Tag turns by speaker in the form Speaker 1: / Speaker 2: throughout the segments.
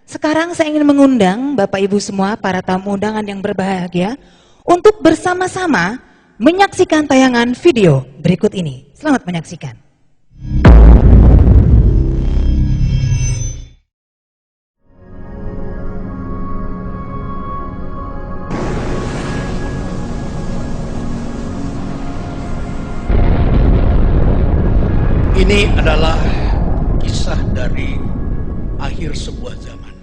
Speaker 1: Sekarang saya ingin mengundang Bapak Ibu semua, para tamu undangan yang berbahagia, untuk bersama-sama menyaksikan tayangan video berikut ini. Selamat menyaksikan.
Speaker 2: Ini adalah kisah dari akhir sebuah zaman.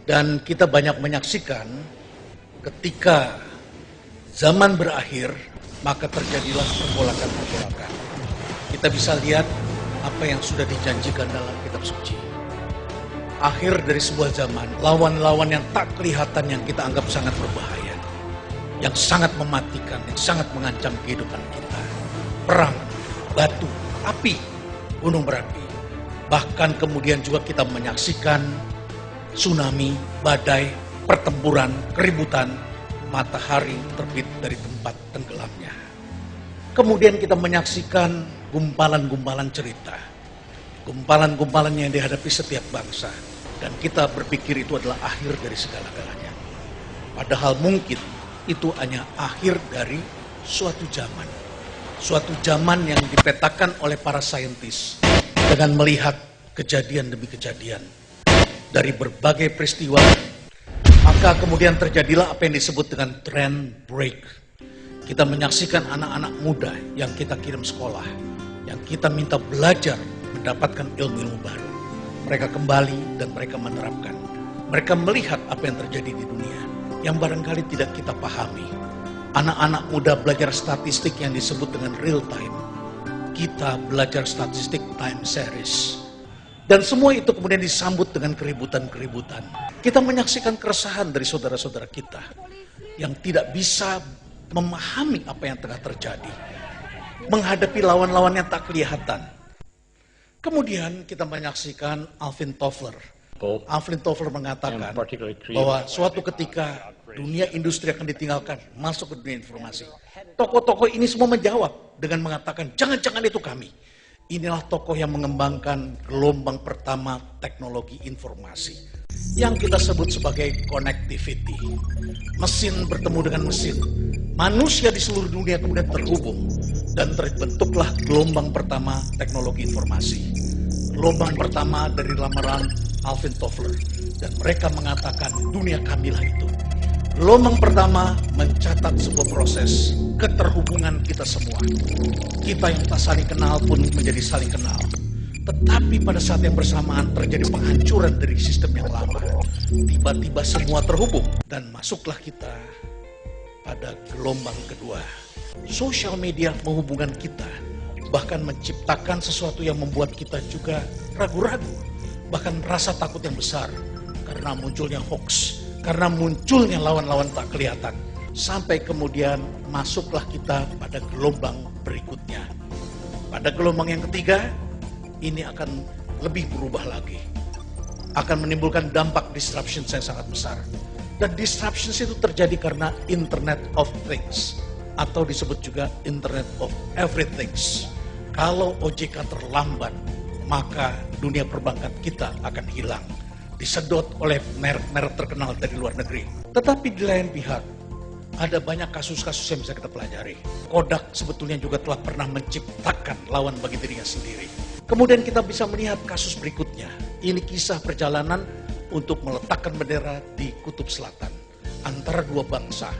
Speaker 2: Dan kita banyak menyaksikan ketika zaman berakhir, maka terjadilah pergolakan-pergolakan. Kita bisa lihat apa yang sudah dijanjikan dalam kitab suci. Akhir dari sebuah zaman, lawan-lawan yang tak kelihatan yang kita anggap sangat berbahaya, yang sangat mematikan, yang sangat mengancam kehidupan kita. Perang, batu, api, gunung berapi. Bahkan kemudian juga kita menyaksikan tsunami, badai, pertempuran, keributan, matahari terbit dari tempat tenggelamnya. Kemudian kita menyaksikan gumpalan-gumpalan cerita. Gumpalan-gumpalan yang dihadapi setiap bangsa. Dan kita berpikir itu adalah akhir dari segala-galanya. Padahal mungkin itu hanya akhir dari suatu zaman. Suatu zaman yang dipetakan oleh para saintis dengan melihat kejadian demi kejadian dari berbagai peristiwa, maka kemudian terjadilah apa yang disebut dengan trend break. Kita menyaksikan anak-anak muda yang kita kirim sekolah, yang kita minta belajar mendapatkan ilmu-ilmu baru. Mereka kembali dan mereka menerapkan. Mereka melihat apa yang terjadi di dunia yang barangkali tidak kita pahami. Anak-anak muda belajar statistik yang disebut dengan real time. Kita belajar statistik time series. Dan semua itu kemudian disambut dengan keributan-keributan. Kita menyaksikan keresahan dari saudara-saudara kita yang tidak bisa memahami apa yang tengah terjadi. Menghadapi lawan-lawan yang tak kelihatan. Kemudian kita menyaksikan Alvin Toffler. Alvin Toffler mengatakan bahwa suatu ketika dunia industri akan ditinggalkan, masuk ke dunia informasi. Tokoh-tokoh ini semua menjawab dengan mengatakan, jangan-jangan itu kami. Inilah tokoh yang mengembangkan gelombang pertama teknologi informasi. Yang kita sebut sebagai connectivity. Mesin bertemu dengan mesin. Manusia di seluruh dunia kemudian terhubung. Dan terbentuklah gelombang pertama teknologi informasi. Gelombang pertama dari lamaran Alvin Toffler. Dan mereka mengatakan dunia kamilah itu. Gelombang pertama mencatat sebuah proses keterhubungan kita semua. Kita yang tak saling kenal pun menjadi saling kenal. Tetapi pada saat yang bersamaan terjadi penghancuran dari sistem yang lama. Tiba-tiba semua terhubung dan masuklah kita pada gelombang kedua. Sosial media menghubungkan kita, bahkan menciptakan sesuatu yang membuat kita juga ragu-ragu, bahkan rasa takut yang besar karena munculnya hoax. Karena munculnya lawan-lawan tak kelihatan. Sampai kemudian masuklah kita pada gelombang berikutnya. Pada gelombang yang ketiga, ini akan lebih berubah lagi. Akan menimbulkan dampak disruption yang sangat besar. Dan disruption itu terjadi karena Internet of Things. Atau disebut juga Internet of Everything. Kalau OJK terlambat, maka dunia perbankan kita akan hilang. Disedot oleh merek-merek terkenal dari luar negeri. Tetapi di lain pihak, ada banyak kasus-kasus yang bisa kita pelajari. Kodak sebetulnya juga telah pernah menciptakan lawan bagi dirinya sendiri. Kemudian kita bisa melihat kasus berikutnya. Ini kisah perjalanan untuk meletakkan bendera di Kutub Selatan. Antara dua bangsa.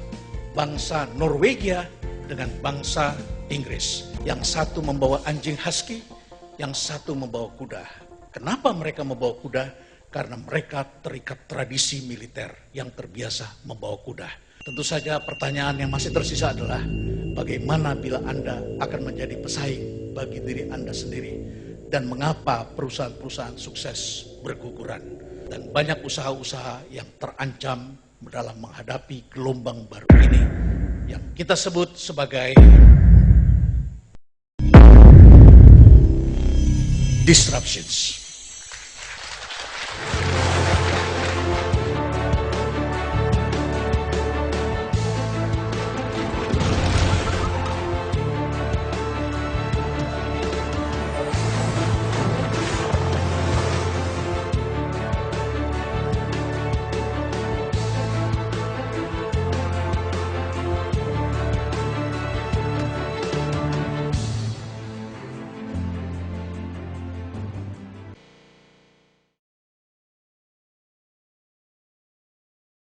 Speaker 2: Bangsa Norwegia dengan bangsa Inggris. Yang satu membawa anjing husky, yang satu membawa kuda. Kenapa mereka membawa kuda? Karena mereka terikat tradisi militer yang terbiasa membawa kuda. Tentu saja pertanyaan yang masih tersisa adalah bagaimana bila Anda akan menjadi pesaing bagi diri Anda sendiri dan mengapa perusahaan-perusahaan sukses berguguran dan banyak usaha-usaha yang terancam dalam menghadapi gelombang baru ini yang kita sebut sebagai disruptions.